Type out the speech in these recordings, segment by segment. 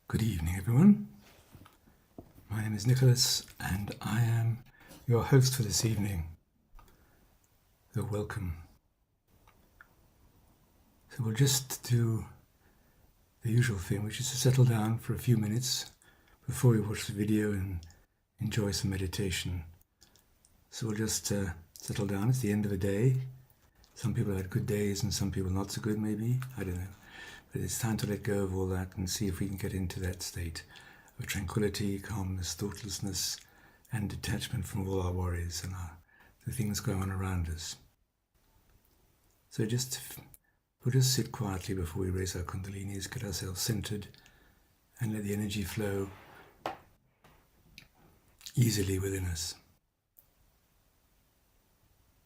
Good evening, everyone. My name is Nicholas, and I am your host for this evening. So welcome. So we'll just do the usual thing, which is to settle down for a few minutes before we watch the video and enjoy some meditation. So we'll just settle down. It's the end of the day. Some people had good days and some people not so good, maybe. I don't know. But it's time to let go of all that and see if we can get into that state of tranquility, calmness, thoughtlessness, and detachment from all our worries and the things going on around us. So we'll just sit quietly before we raise our kundalinis, get ourselves centered, and let the energy flow easily within us.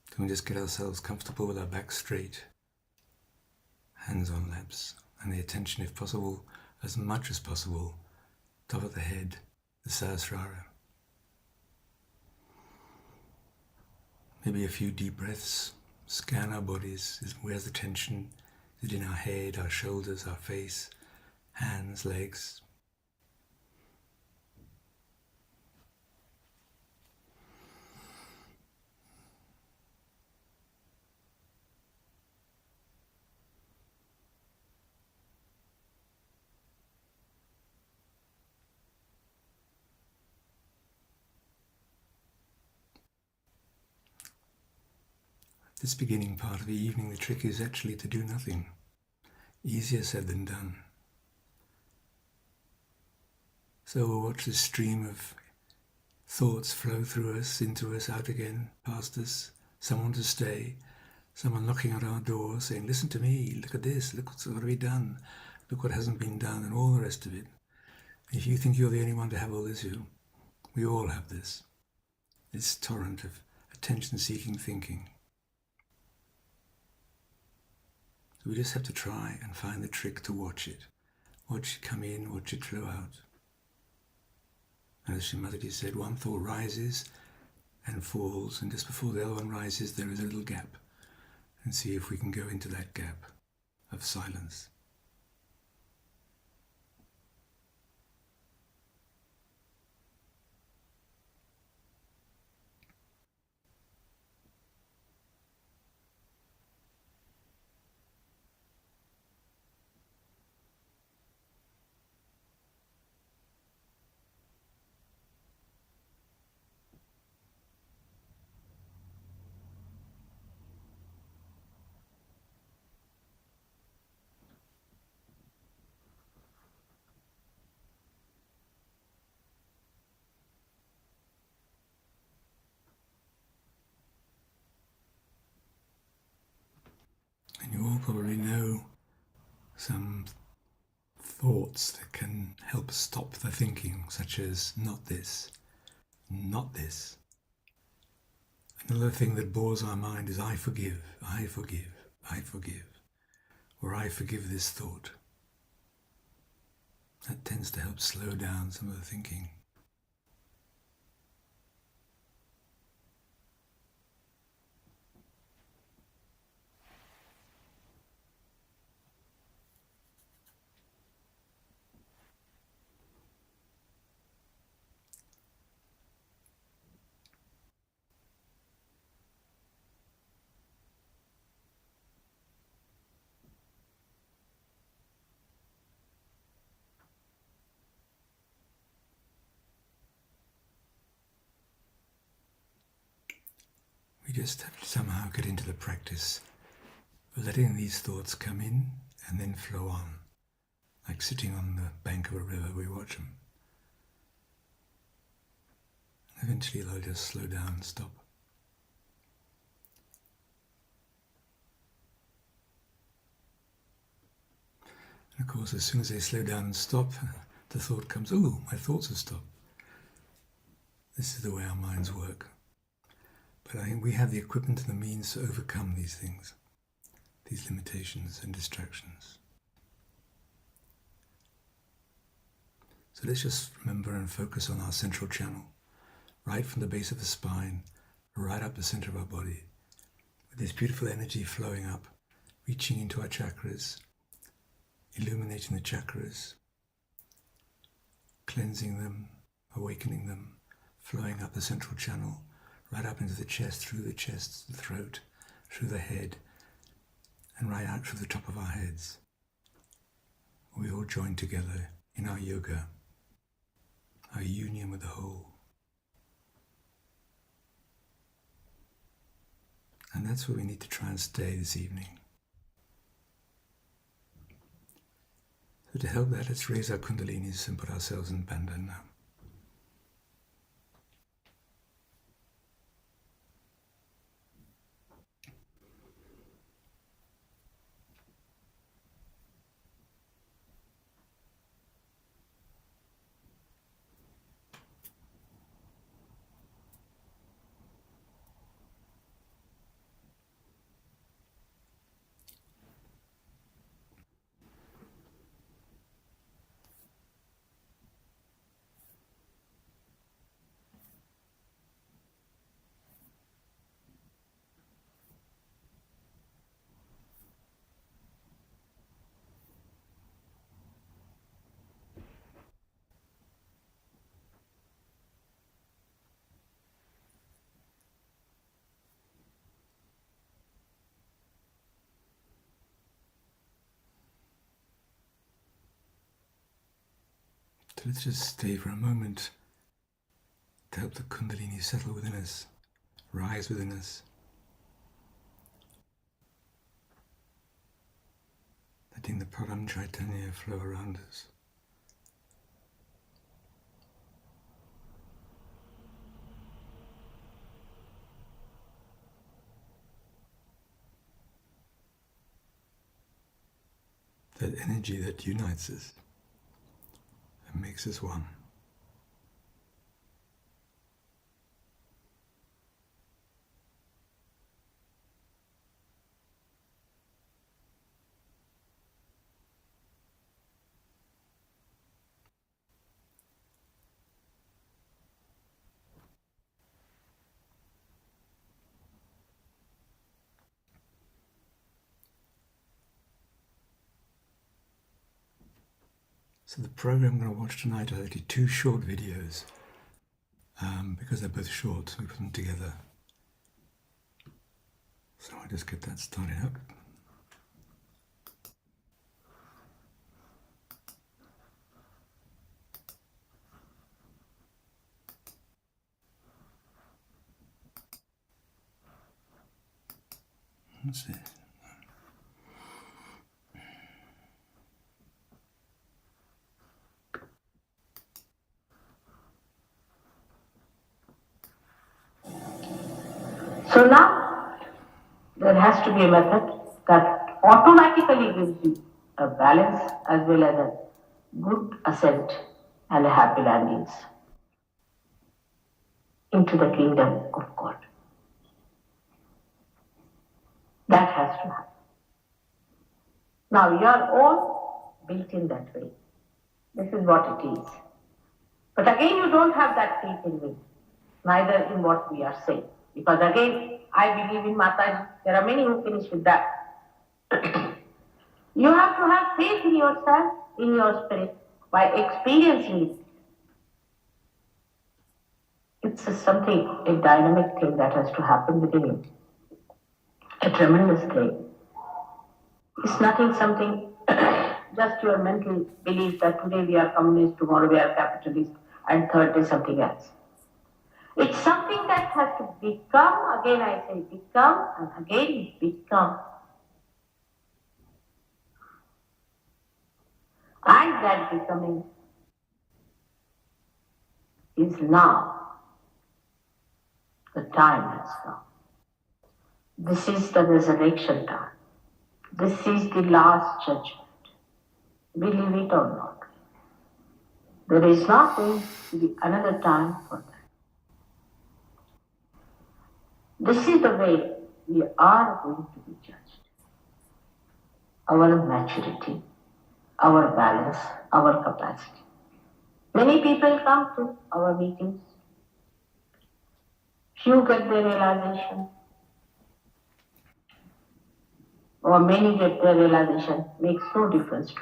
So we just get ourselves comfortable with our back straight, hands on laps, and the attention, if possible, as much as possible, top of the head, the Sahasrara. Maybe a few deep breaths. Scan our bodies. Where's the tension? Is it in our head, our shoulders, our face, hands, legs? This beginning part of the evening, the trick is actually to do nothing. Easier said than done. So we'll watch this stream of thoughts flow through us, into us, out again, past us. Someone to stay, someone knocking at our door saying, listen to me, look at this, look what's got to be done, look what hasn't been done, and all the rest of it. If you think you're the only one to have all this, we all have this torrent of attention-seeking thinking. So we just have to try and find the trick to watch it. Watch it come in, watch it flow out. And as Shrimati said, one thought rises and falls, and just before the other one rises, there is a little gap. And see if we can go into that gap of silence. And you all probably know some thoughts that can help stop the thinking, such as not this, not this. Another thing that bores our mind is I forgive, I forgive, I forgive, or I forgive this thought. That tends to help slow down some of the thinking. We just have to somehow get into the practice of letting these thoughts come in and then flow on, like sitting on the bank of a river, we watch them. Eventually they'll just slow down and stop. And of course, as soon as they slow down and stop, the thought comes, oh, my thoughts have stopped. This is the way our minds work. But I think we have the equipment and the means to overcome these things, these limitations and distractions. So let's just remember and focus on our central channel, right from the base of the spine, right up the center of our body, with this beautiful energy flowing up, reaching into our chakras, illuminating the chakras, cleansing them, awakening them, flowing up the central channel, right up into the chest, through the chest, the throat, through the head, and right out through the top of our heads. We all join together in our yoga, our union with the whole. And that's where we need to try and stay this evening. So to help that, let's raise our kundalinis and put ourselves in bandhan now. So let's just stay for a moment to help the kundalini settle within us, rise within us. Letting the Param Chaitanya flow around us. That energy that unites us and makes us one. So the program I'm going to watch tonight are actually two short videos. Because they're both short, we put them together. So I'll just get that started up. Let's see. So now there has to be a method that automatically gives you a balance as well as a good ascent and a happy landings into the kingdom of God. That has to happen. Now you are all built in that way. This is what it is. But again, you don't have that faith in me, neither in what we are saying. Because again, I believe in Mataji. There are many who finish with that. You have to have faith in yourself, in your spirit, by experiencing it. It's something, a dynamic thing that has to happen within you. A tremendous thing. It's nothing something, just your mental belief that today we are communist, tomorrow we are capitalist, and third day something else. It's something that has to become, again I say become, and again become. And that becoming is now. The time has come. This is the resurrection time. This is the last judgment. Believe it or not. There is not going to be another time for that. This is the way we are going to be judged. Our maturity, our balance, our capacity. Many people come to our meetings. Few get their realization, or many get their realization, makes no difference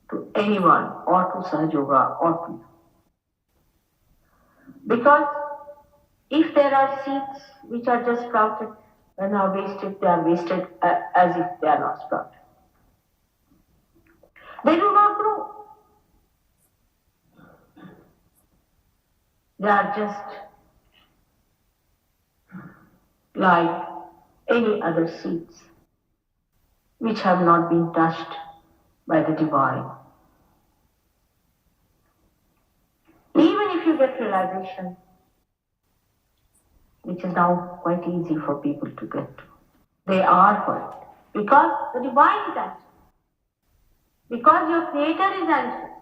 to anyone or to Sahaja Yoga or to you. Because if there are seeds which are just sprouted and are wasted, they are wasted as if they are not sprouted. They do not grow. They are just like any other seeds which have not been touched by the divine. Even if you get realization, which is now quite easy for people to get to, they are for it. Because the divine is answering. Because your creator is answering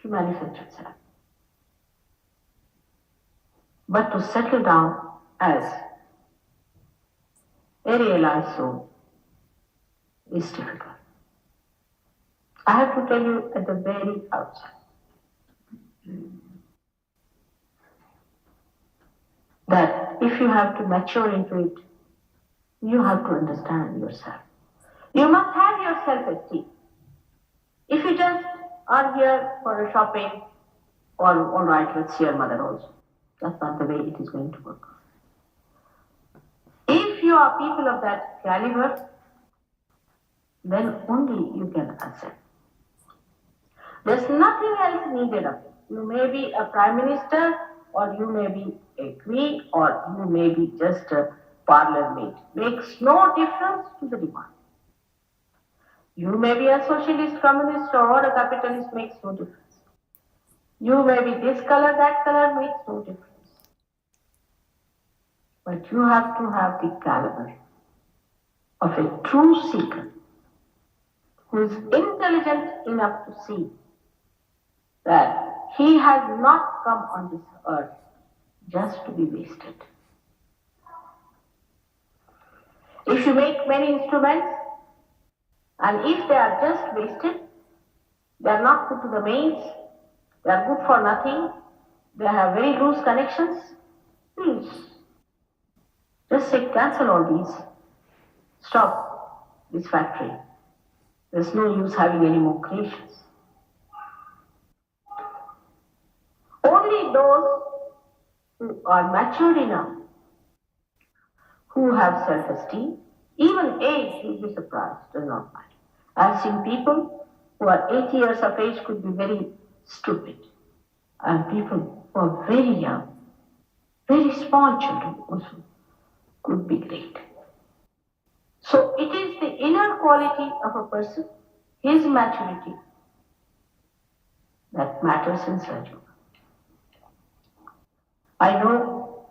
to manifest itself. But to settle down as a realized soul is difficult. I have to tell you at the very outset that if you have to mature into it, you have to understand yourself. You must have your self-esteem. If you just are here for a shopping, or all right, let's see your mother also. That's not the way it is going to work. If you are people of that caliber, then only you can accept. There's nothing else needed of you. You may be a prime minister, or you may be a queen, or you may be just a parlor maid. Makes no difference to the divine. You may be a socialist, communist, or a capitalist, makes no difference. You may be this color, that color, makes no difference. But you have to have the caliber of a true seeker who is intelligent enough to see that he has not come on this earth just to be wasted. If you make many instruments, and if they are just wasted, they are not put to the mains, they are good for nothing, they have very loose connections, please just say cancel all these, stop this factory. There's no use having any more creations. those who are mature enough, who have self-esteem, even age, you'll be surprised, does not matter. I've seen people who are 80 years of age could be very stupid, and people who are very young, very small children also could be great. So it is the inner quality of a person, his maturity, that matters in Sahaja. I know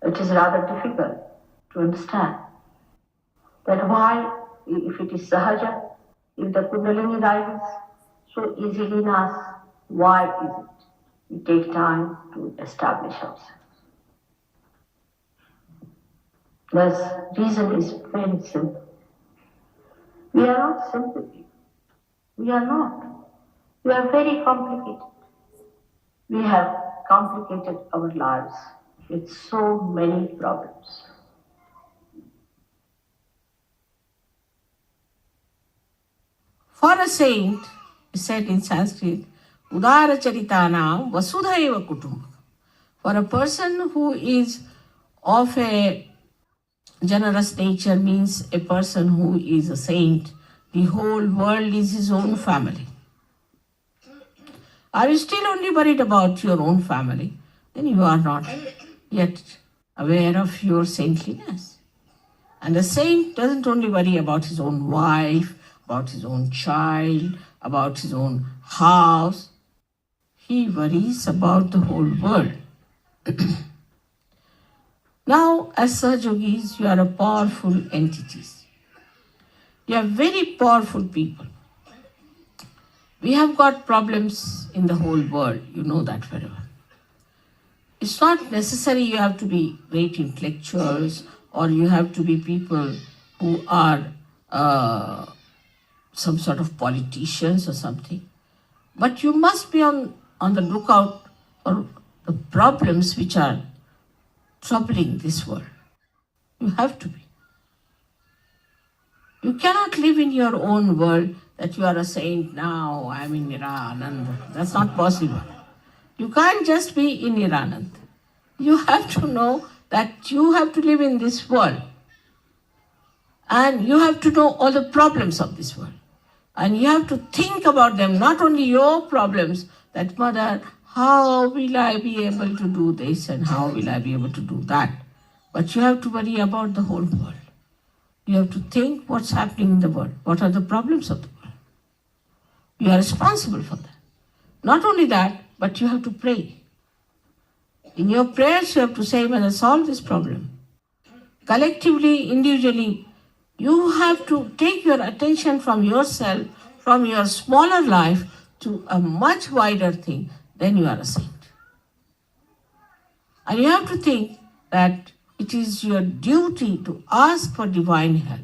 it is rather difficult to understand that why, if it is Sahaja, if the Kundalini rises so easily in us, why is it? We take time to establish ourselves. The reason is very simple. We are not simple people. We are not. We are very complicated. We have complicated our lives with so many problems. For a saint, said in Sanskrit, Udara Charitanam Vasudhaiva Kutumbakam. For a person who is of a generous nature, means a person who is a saint, the whole world is his own family. Are you still only worried about your own family? Then you are not yet aware of your saintliness. And a saint doesn't only worry about his own wife, about his own child, about his own house. He worries about the whole world. Now, as Sahajogis, you are a powerful entities. You are very powerful people. We have got problems in the whole world. You know that very well. It's not necessary you have to be great intellectuals or you have to be people who are some sort of politicians or something. But you must be on the lookout for the problems which are troubling this world. You have to be. You cannot live in your own world that you are a saint now, I'm in Niranand. That's not possible. You can't just be in Niranand. You have to know that you have to live in this world. And you have to know all the problems of this world. And you have to think about them, not only your problems, that mother, how will I be able to do this and how will I be able to do that? But you have to worry about the whole world. You have to think what's happening in the world. What are the problems of the world? You are responsible for that. Not only that, but you have to pray. In your prayers, you have to say, Mother, solve this problem. Collectively, individually, you have to take your attention from yourself, from your smaller life, to a much wider thing. Then you are a saint. And you have to think that it is your duty to ask for divine help.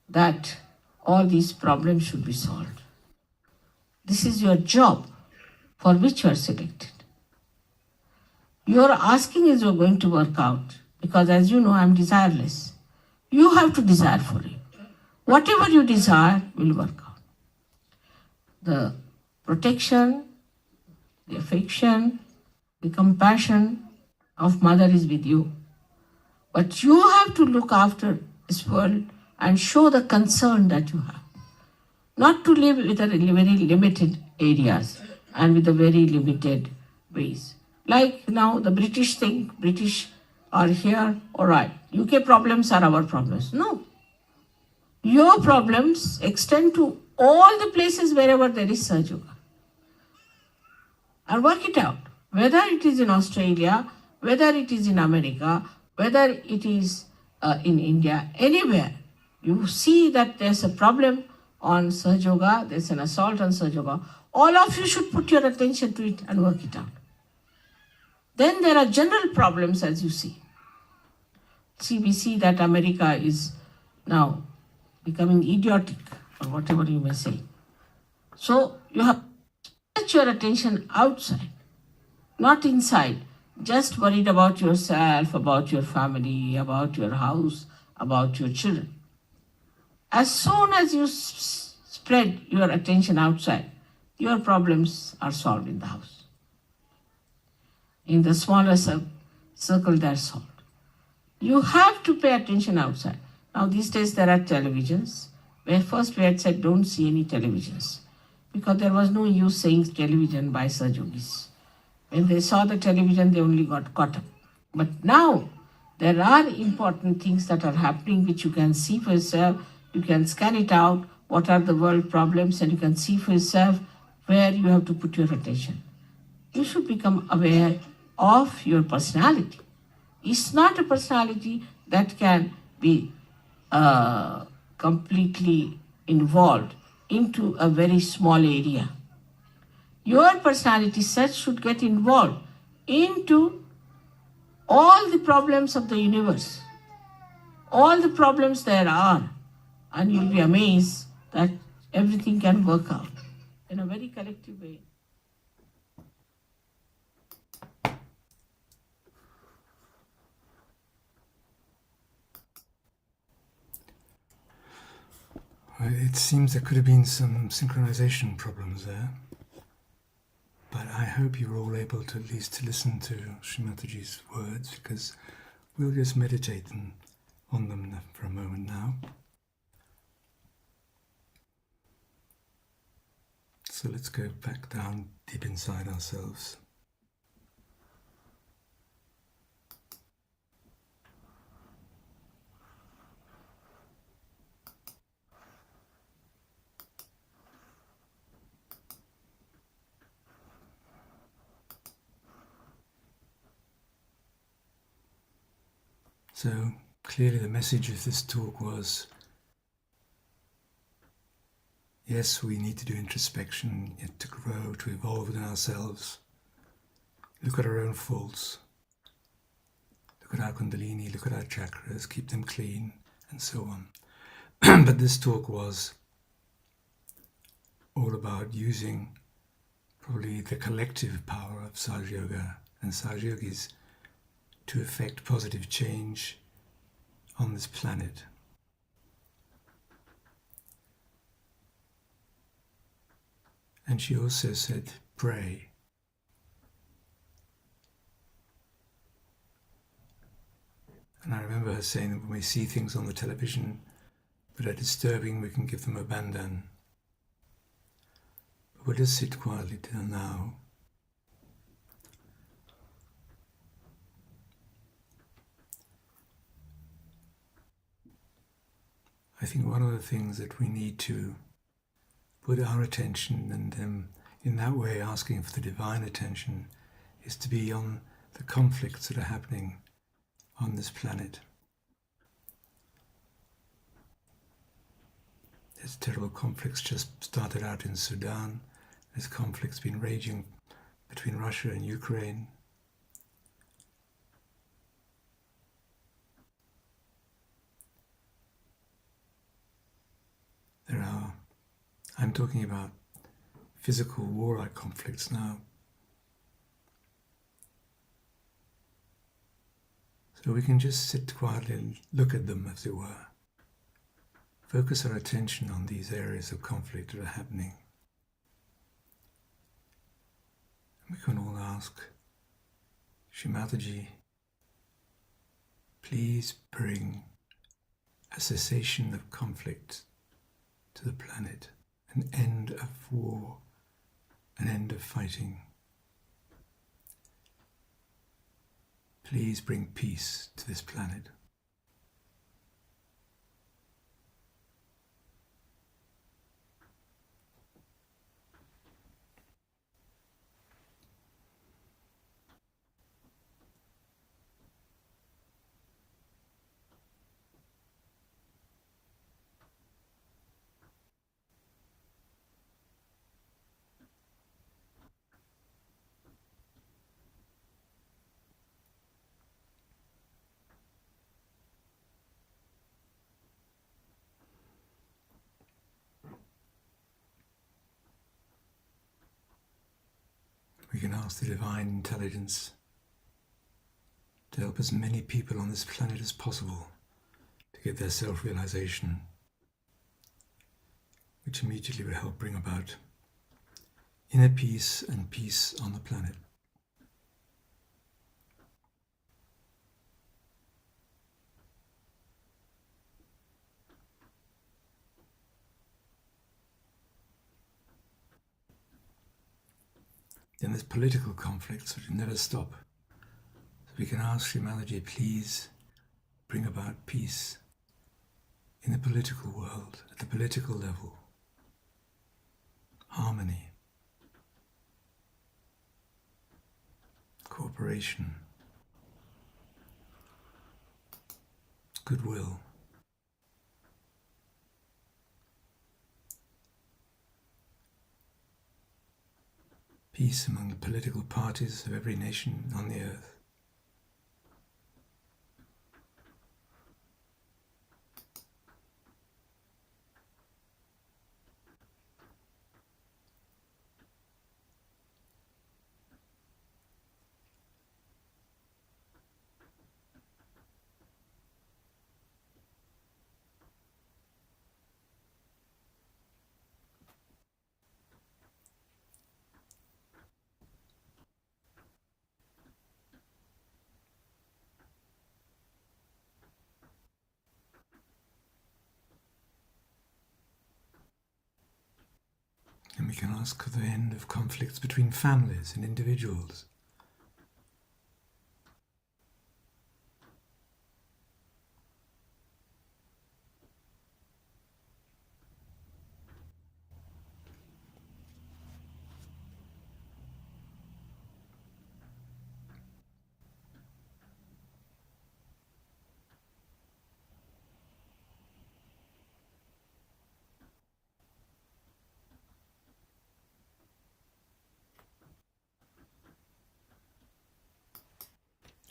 That all these problems should be solved. This is your job for which you are selected. Your asking is going to work out because, as you know, I am desireless. You have to desire for it. Whatever you desire will work out. The protection, the affection, the compassion of mother is with you. But you have to look after this world and show the concern that you have. Not to live with a very limited areas and with a very limited ways. Like now the British think, British are here, all right. UK problems are our problems. No. Your problems extend to all the places wherever there is Sahaja Yoga. And work it out. Whether it is in Australia, whether it is in America, whether it is in India, anywhere, you see that there's a problem on Sahaja Yoga, there's an assault on Sahaja Yoga, all of you should put your attention to it and work it out. Then there are general problems, as you see. See, we see that America is now becoming idiotic, or whatever you may say. So you have to set your attention outside, not inside. Just worried about yourself, about your family, about your house, about your children. As soon as you spread your attention outside, your problems are solved in the house. In the smaller circle, they're solved. You have to pay attention outside. Now, these days there are televisions, where first we had said don't see any televisions, because there was no use saying television by Sahajogis. When they saw the television, they only got caught up. But now, there are important things that are happening which you can see for yourself. You can scan it out, what are the world problems, and you can see for yourself where you have to put your attention. You should become aware of your personality. It's not a personality that can be completely involved into a very small area. Your personality set should get involved into all the problems of the universe, all the problems there are, and you'll be amazed that everything can work out in a very collective way. Well, it seems there could have been some synchronization problems there, but I hope you were all able to at least listen to Srimataji's words, because we'll just meditate on them for a moment now. So let's go back down deep inside ourselves. So clearly the message of this talk was, yes, we need to do introspection, yet to grow, to evolve within ourselves, look at our own faults, look at our kundalini, look at our chakras, keep them clean, and so on. But this talk was all about using probably the collective power of Sahaja Yoga and Sahaja Yogis to effect positive change on this planet. And she also said, pray. And I remember her saying that when we see things on the television that are disturbing, we can give them a bandan. But we'll just sit quietly till now. I think one of the things that we need to put our attention, and in that way asking for the divine attention, is to be on the conflicts that are happening on this planet. There's terrible conflicts just started out in Sudan. There's conflicts been raging between Russia and Ukraine. I'm talking about physical warlike conflicts now. So we can just sit quietly and look at them, as it were. Focus our attention on these areas of conflict that are happening. And we can all ask, Srimataji, please bring a cessation of conflict to the planet, an end of war, an end of fighting. Please bring peace to this planet. We can ask the divine intelligence to help as many people on this planet as possible to get their self-realization, which immediately will help bring about inner peace and peace on the planet. Then there's political conflicts which never stop. So we can ask humanity, please bring about peace in the political world, at the political level, harmony, cooperation, goodwill. Peace among the political parties of every nation on the earth. And we can ask for the end of conflicts between families and individuals.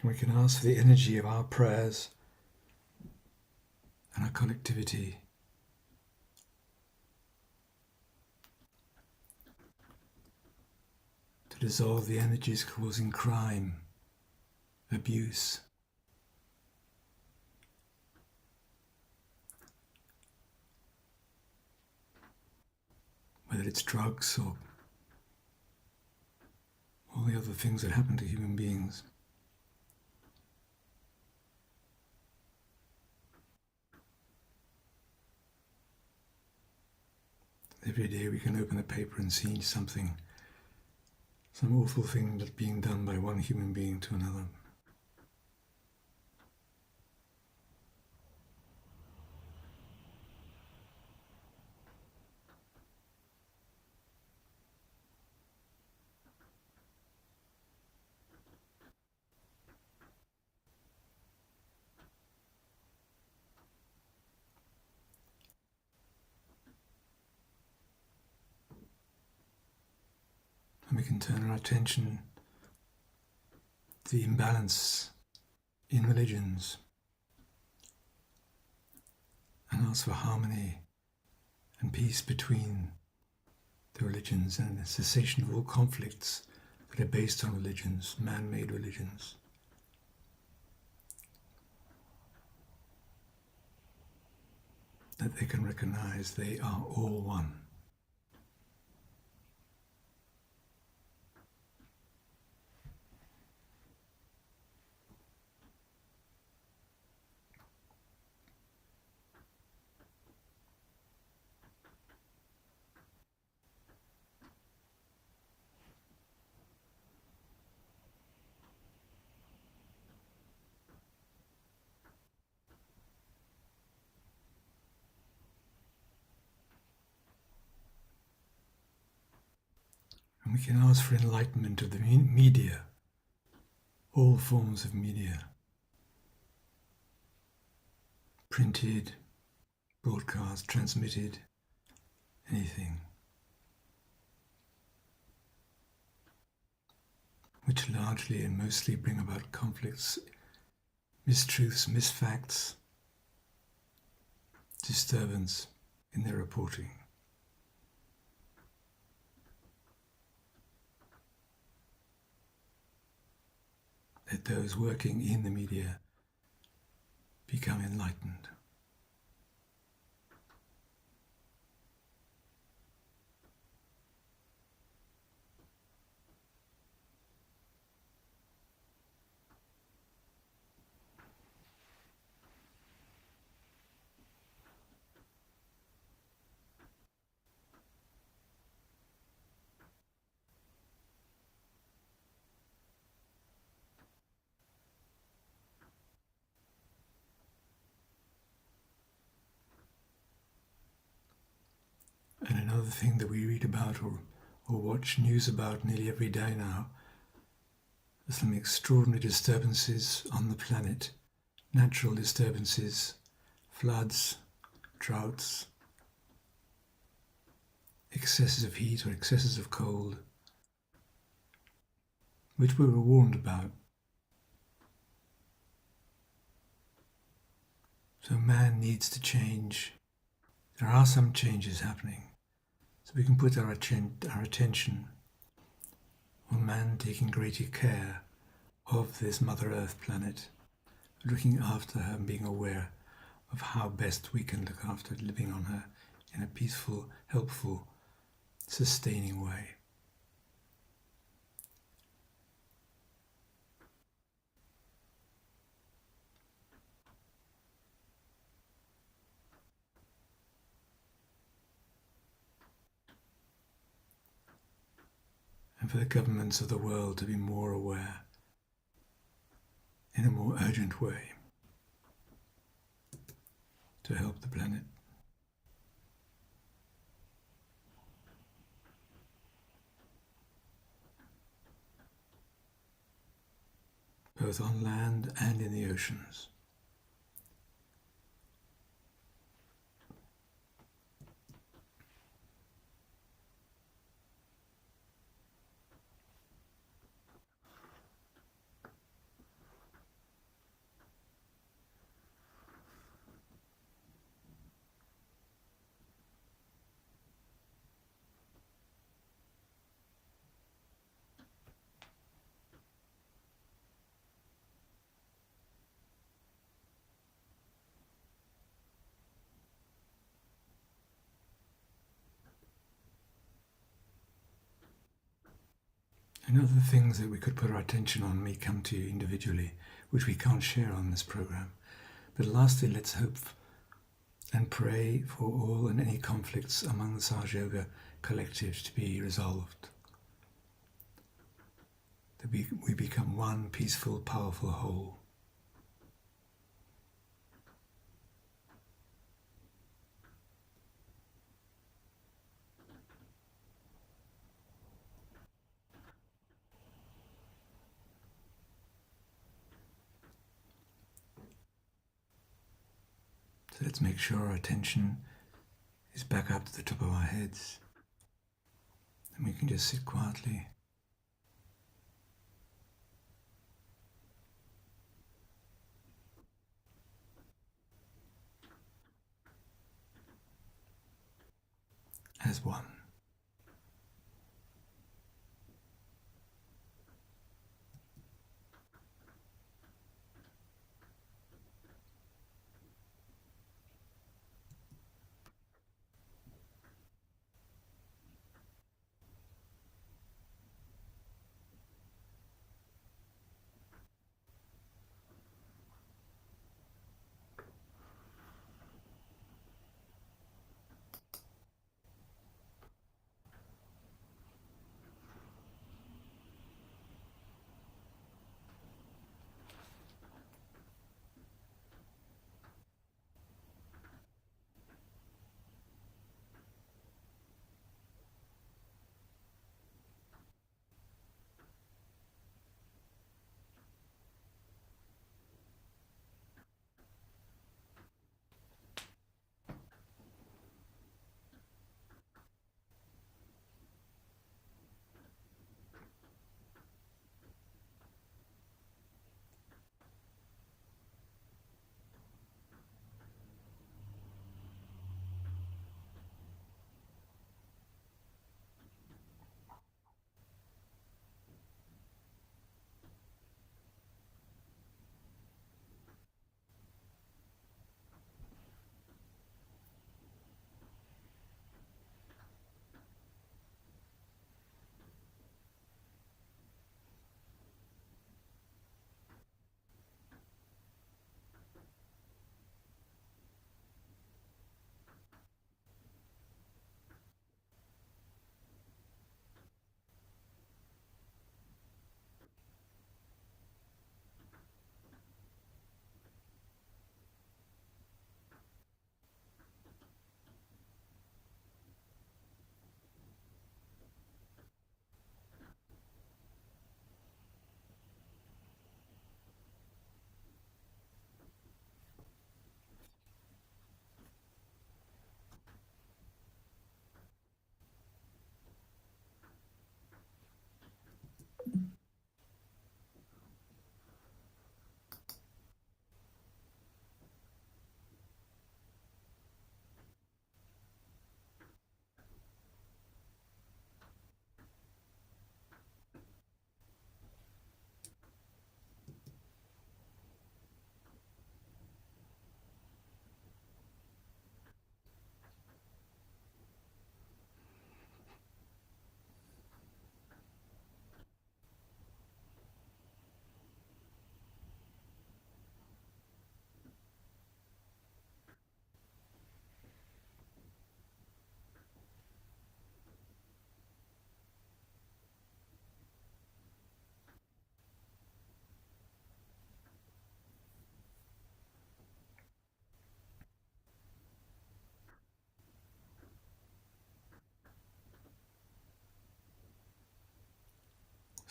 And we can ask for the energy of our prayers and our connectivity to dissolve the energies causing crime, abuse, whether it's drugs or all the other things that happen to human beings. Every day we can open a paper and see something, some awful thing that's being done by one human being to another. And we can turn our attention to the imbalance in religions and ask for harmony and peace between the religions and the cessation of all conflicts that are based on religions, man-made religions. That they can recognize they are all one. And we can ask for enlightenment of the media, all forms of media, printed, broadcast, transmitted, anything, which largely and mostly bring about conflicts, mistruths, misfacts, disturbance in their reporting. Let those working in the media become enlightened. Another thing that we read about or watch news about nearly every day now are some extraordinary disturbances on the planet, natural disturbances, floods, droughts, excesses of heat or excesses of cold, which we were warned about. So man needs to change. There are some changes happening. So we can put our attention on man taking greater care of this Mother Earth planet, looking after her and being aware of how best we can look after living on her in a peaceful, helpful, sustaining way. And for the governments of the world to be more aware in a more urgent way to help the planet. Both on land and in the oceans. And other things that we could put our attention on may come to you individually, which we can't share on this program. But lastly, let's hope and pray for all and any conflicts among the Saj Yoga collective to be resolved. That we become one peaceful, powerful whole. So let's make sure our attention is back up to the top of our heads. And we can just sit quietly. As one.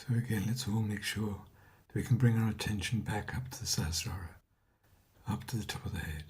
So again, let's all make sure that we can bring our attention back up to the Sahasrara, up to the top of the head.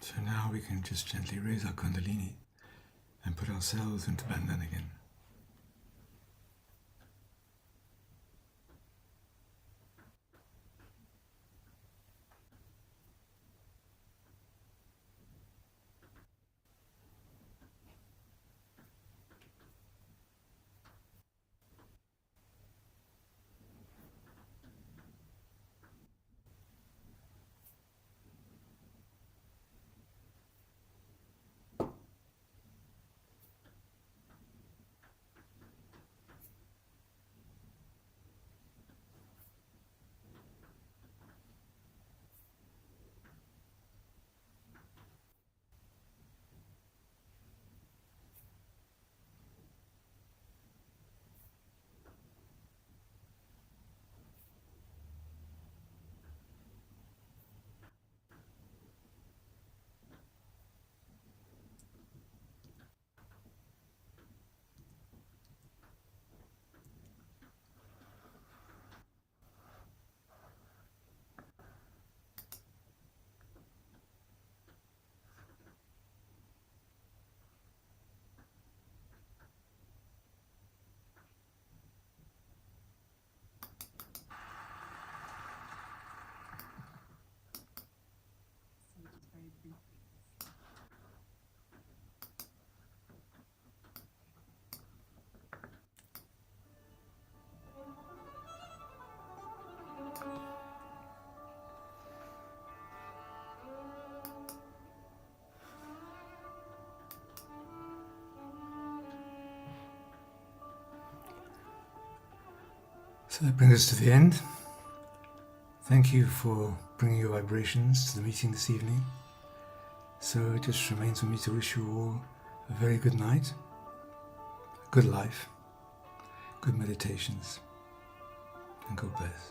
So now we can just gently raise our Kundalini and put ourselves into Bandhan again. So that brings us to the end. Thank you for bringing your vibrations to the meeting this evening. So it just remains for me to wish you all a very good night, a good life, good meditations, and God bless.